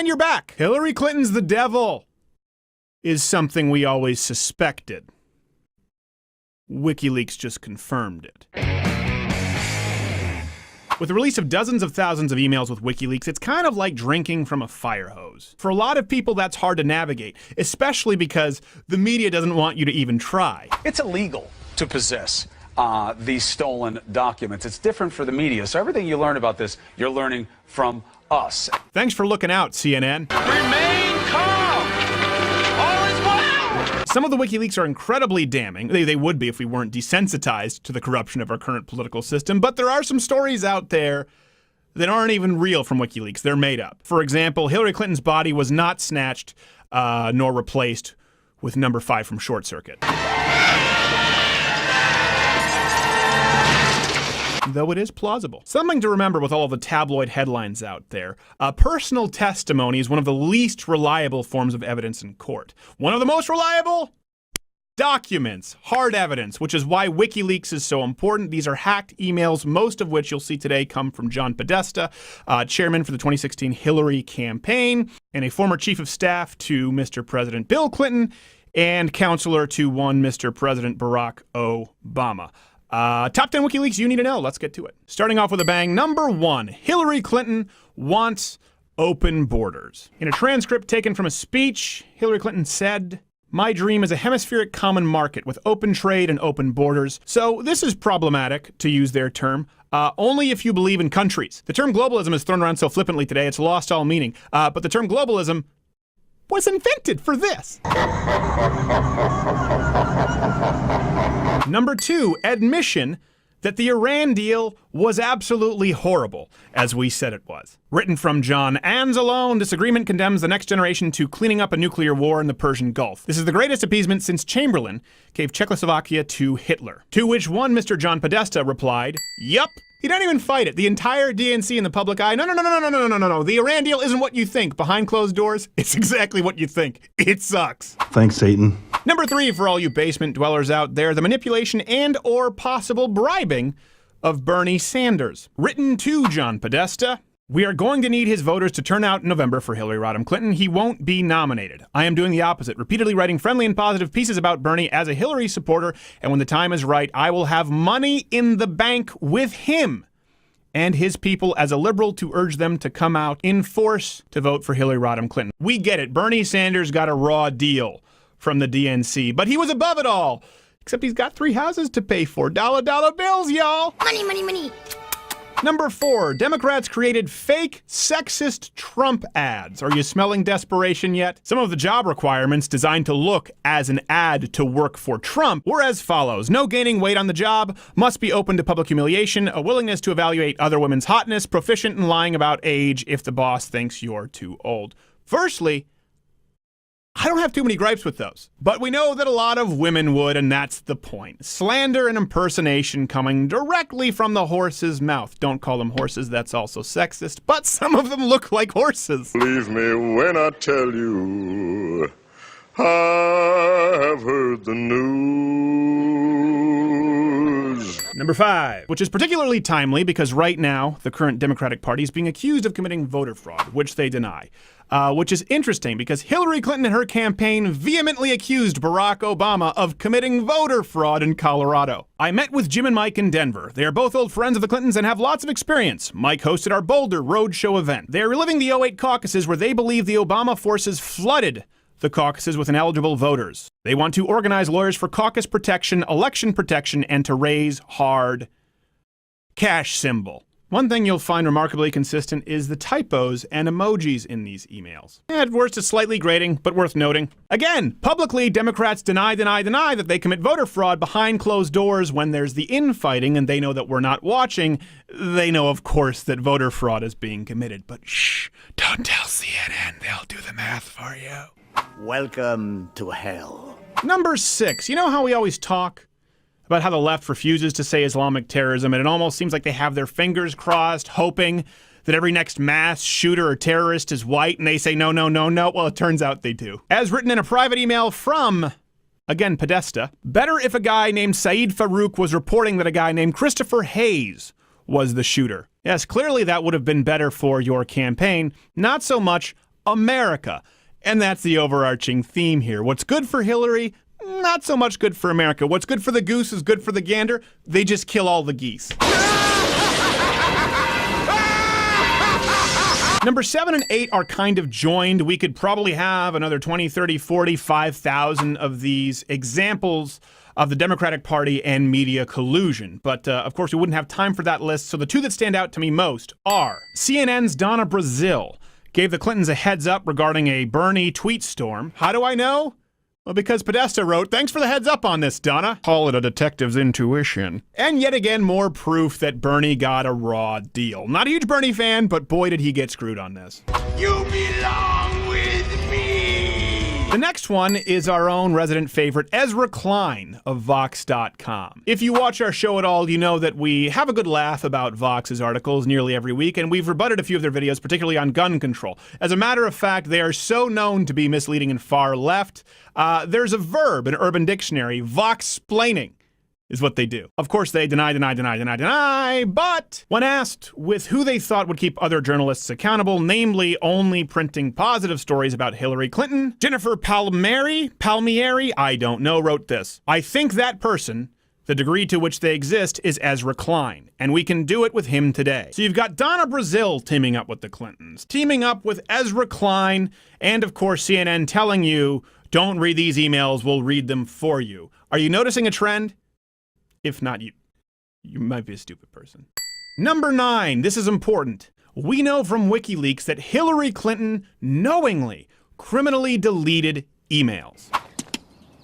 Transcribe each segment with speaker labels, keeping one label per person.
Speaker 1: And you're back. Hillary Clinton's the devil is something we always suspected. WikiLeaks just confirmed it. With the release of dozens of thousands of emails with WikiLeaks, it's kind of like drinking from a fire hose. For a lot of people, that's hard to navigate, especially because the media doesn't want you to even try.
Speaker 2: It's illegal to possess these stolen documents. It's different for the media. So everything you learn about this, you're learning from us.
Speaker 1: Thanks for looking out, CNN.
Speaker 2: Remain calm. All is well.
Speaker 1: Some of the WikiLeaks are incredibly damning. They would be if we weren't desensitized to the corruption of our current political system. But there are some stories out there that aren't even real from WikiLeaks. They're made up. For example, Hillary Clinton's body was not snatched nor replaced with number 5 from Short Circuit. Though it is plausible. Something to remember with all of the tabloid headlines out there. Personal testimony is one of the least reliable forms of evidence in court. One of the most reliable? Documents, hard evidence, which is why WikiLeaks is so important. These are hacked emails, most of which you'll see today come from John Podesta, chairman for the 2016 Hillary campaign, and a former chief of staff to Mr. President Bill Clinton, and counselor to one Mr. President Barack Obama. Top 10 WikiLeaks you need to know. Let's get to it. Starting off with a bang, number 1, Hillary Clinton wants open borders. In a transcript taken from a speech, Hillary Clinton said, "My dream is a hemispheric common market with open trade and open borders." So this is problematic, to use their term, only if you believe in countries. The term globalism is thrown around so flippantly today, it's lost all meaning. But the term globalism was invented for this. Number 2, admission that the Iran deal was absolutely horrible, as we said it was. Written from John Anzalone, this agreement condemns the next generation to cleaning up a nuclear war in the Persian Gulf. This is the greatest appeasement since Chamberlain gave Czechoslovakia to Hitler. To which one Mr. John Podesta replied, "Yup." He didn't even fight it. The entire DNC in the public eye. No. The Iran deal isn't what you think. Behind closed doors, it's exactly what you think. It sucks.
Speaker 3: Thanks, Satan.
Speaker 1: Number 3, for all you basement dwellers out there, the manipulation and or possible bribing of Bernie Sanders. Written to John Podesta. "We are going to need his voters to turn out in November for Hillary Rodham Clinton. He won't be nominated. I am doing the opposite, repeatedly writing friendly and positive pieces about Bernie as a Hillary supporter, and when the time is right, I will have money in the bank with him and his people as a liberal to urge them to come out in force to vote for Hillary Rodham Clinton." We get it. Bernie Sanders got a raw deal from the DNC, but he was above it all. Except he's got 3 houses to pay for. Dollar bills, y'all.
Speaker 4: Money, money, money.
Speaker 1: Number 4, Democrats created fake sexist Trump ads. Are you smelling desperation yet? Some of the job requirements designed to look as an ad to work for Trump were as follows. No gaining weight on the job, must be open to public humiliation, a willingness to evaluate other women's hotness, proficient in lying about age if the boss thinks you're too old. Firstly, I don't have too many gripes with those, but we know that a lot of women would, and that's the point. Slander and impersonation coming directly from the horse's mouth. Don't call them horses, that's also sexist, but some of them look like horses.
Speaker 5: Believe me when I tell you, I have heard the news.
Speaker 1: Number 5, which is particularly timely because right now the current Democratic Party is being accused of committing voter fraud, which they deny. Which is interesting because Hillary Clinton and her campaign vehemently accused Barack Obama of committing voter fraud in Colorado. I met with Jim and Mike in Denver. They are both old friends of the Clintons and have lots of experience. Mike hosted our Boulder Roadshow event. They are reliving the '08 caucuses where they believe the Obama forces flooded the caucuses with ineligible voters. They want to organize lawyers for caucus protection, election protection, and to raise hard cash symbol. One thing you'll find remarkably consistent is the typos and emojis in these emails. At worst, it's slightly grating, but worth noting. Again, publicly, Democrats deny that they commit voter fraud behind closed doors when there's the infighting and they know that we're not watching. They know, of course, that voter fraud is being committed, but shh, don't tell CNN, they'll do the math for you.
Speaker 6: Welcome to hell.
Speaker 1: Number 6, you know how we always talk about how the left refuses to say Islamic terrorism, and it almost seems like they have their fingers crossed, hoping that every next mass shooter or terrorist is white, and they say no. Well, it turns out they do. As written in a private email from, again, Podesta, better if a guy named Saeed Farouk was reporting that a guy named Christopher Hayes was the shooter. Yes, clearly that would have been better for your campaign. Not so much America. And that's the overarching theme here. What's good for Hillary? Not so much good for America. What's good for the goose is good for the gander. They just kill all the geese. Number 7 and 8 are kind of joined. We could probably have another 20, 30, 40, 5,000 of these examples of the Democratic Party and media collusion. But, of course, we wouldn't have time for that list, so the two that stand out to me most are CNN's Donna Brazile gave the Clintons a heads up regarding a Bernie tweet storm. How do I know? Well, because Podesta wrote, "Thanks for the heads up on this, Donna." Call it a detective's intuition. And yet again, more proof that Bernie got a raw deal. Not a huge Bernie fan, but boy did he get screwed on this.
Speaker 6: You belong with me!
Speaker 1: The next one is our own resident favorite, Ezra Klein of Vox.com. If you watch our show at all, you know that we have a good laugh about Vox's articles nearly every week, and we've rebutted a few of their videos, particularly on gun control. As a matter of fact, they are so known to be misleading and far left. There's a verb in Urban Dictionary, Vox-splaining is what they do. Of course, they deny, but when asked with who they thought would keep other journalists accountable, namely only printing positive stories about Hillary Clinton, Jennifer Palmieri, I don't know, wrote this. "I think that person, the degree to which they exist, is Ezra Klein, and we can do it with him today." So you've got Donna Brazile teaming up with the Clintons, teaming up with Ezra Klein, and of course CNN telling you, don't read these emails, we'll read them for you. Are you noticing a trend? If not, you might be a stupid person. Number 9, this is important. We know from WikiLeaks that Hillary Clinton knowingly, criminally deleted emails.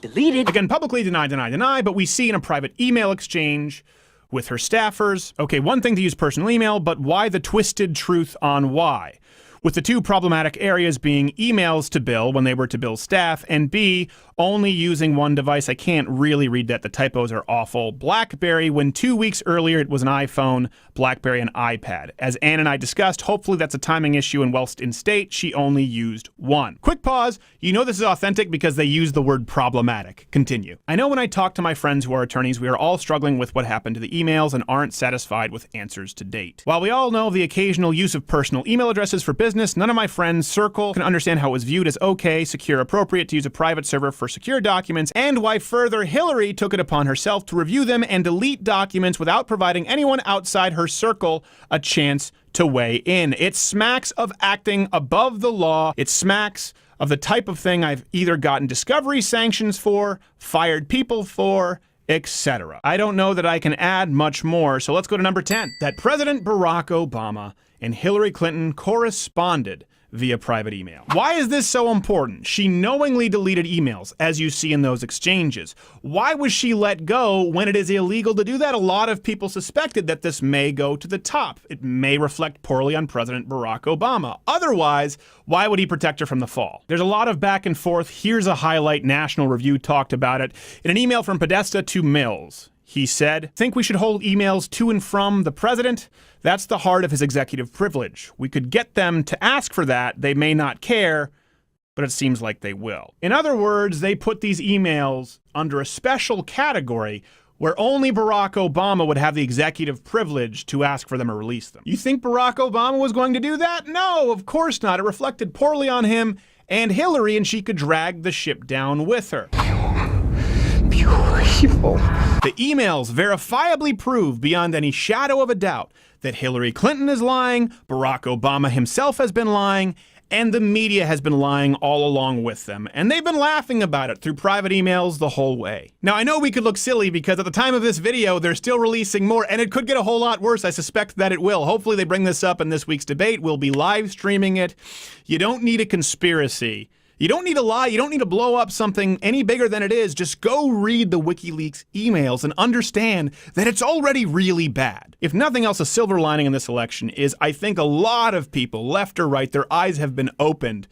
Speaker 6: Deleted?
Speaker 1: Again, publicly deny, but we see in a private email exchange with her staffers. Okay, one thing to use personal email, but why the twisted truth on why? With the two problematic areas being emails to Bill when they were to Bill's staff, and B, only using one device. I can't really read that. The typos are awful. BlackBerry, when 2 weeks earlier it was an iPhone, BlackBerry, and iPad. As Ann and I discussed, hopefully that's a timing issue, and whilst in state, she only used one. Quick pause. You know this is authentic because they use the word problematic. Continue. I know when I talk to my friends who are attorneys, we are all struggling with what happened to the emails and aren't satisfied with answers to date. While we all know the occasional use of personal email addresses for business, none of my friends' circle can understand how it was viewed as okay, secure, appropriate to use a private server for secure documents, and why further Hillary took it upon herself to review them and delete documents without providing anyone outside her circle a chance to weigh in. It smacks of acting above the law. It smacks of the type of thing I've either gotten discovery sanctions for, fired people for, etc. I don't know that I can add much more, so let's go to number 10. That President Barack Obama and Hillary Clinton corresponded via private email. Why is this so important? She knowingly deleted emails, as you see in those exchanges. Why was she let go when it is illegal to do that? A lot of people suspected that this may go to the top. It may reflect poorly on President Barack Obama. Otherwise, why would he protect her from the fall? There's a lot of back and forth. Here's a highlight. National Review talked about it in an email from Podesta to Mills. He said, "Think we should hold emails to and from the president? That's the heart of his executive privilege. We could get them to ask for that. They may not care, but it seems like they will." In other words, they put these emails under a special category where only Barack Obama would have the executive privilege to ask for them or release them. You think Barack Obama was going to do that? No, of course not. It reflected poorly on him and Hillary, and she could drag the ship down with her.
Speaker 6: Evil.
Speaker 1: The emails verifiably prove beyond any shadow of a doubt that Hillary Clinton is lying, Barack Obama himself has been lying, and the media has been lying all along with them. And they've been laughing about it through private emails the whole way. Now, I know we could look silly because at the time of this video, they're still releasing more, and it could get a whole lot worse. I suspect that it will. Hopefully they bring this up in this week's debate. We'll be live streaming it. You don't need a conspiracy. You don't need to lie. You don't need to blow up something any bigger than it is. Just go read the WikiLeaks emails and understand that it's already really bad. If nothing else, a silver lining in this election is I think a lot of people, left or right, their eyes have been opened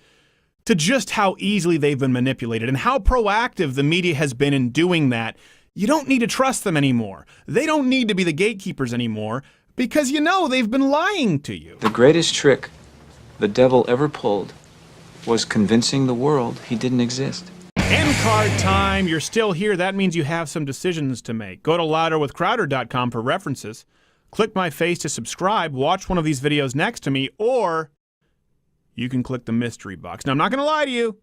Speaker 1: to just how easily they've been manipulated and how proactive the media has been in doing that. You don't need to trust them anymore. They don't need to be the gatekeepers anymore because you know they've been lying to you.
Speaker 3: The greatest trick the devil ever pulled was convincing the world he didn't exist.
Speaker 1: End card time. You're still here. That means you have some decisions to make. Go to louderwithcrowder.com for references. Click my face to subscribe. Watch one of these videos next to me, or you can click the mystery box. Now, I'm not going to lie to you.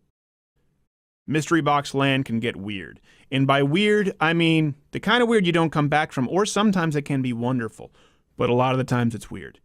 Speaker 1: Mystery box land can get weird. And by weird, I mean the kind of weird you don't come back from, or sometimes it can be wonderful. But a lot of the times it's weird.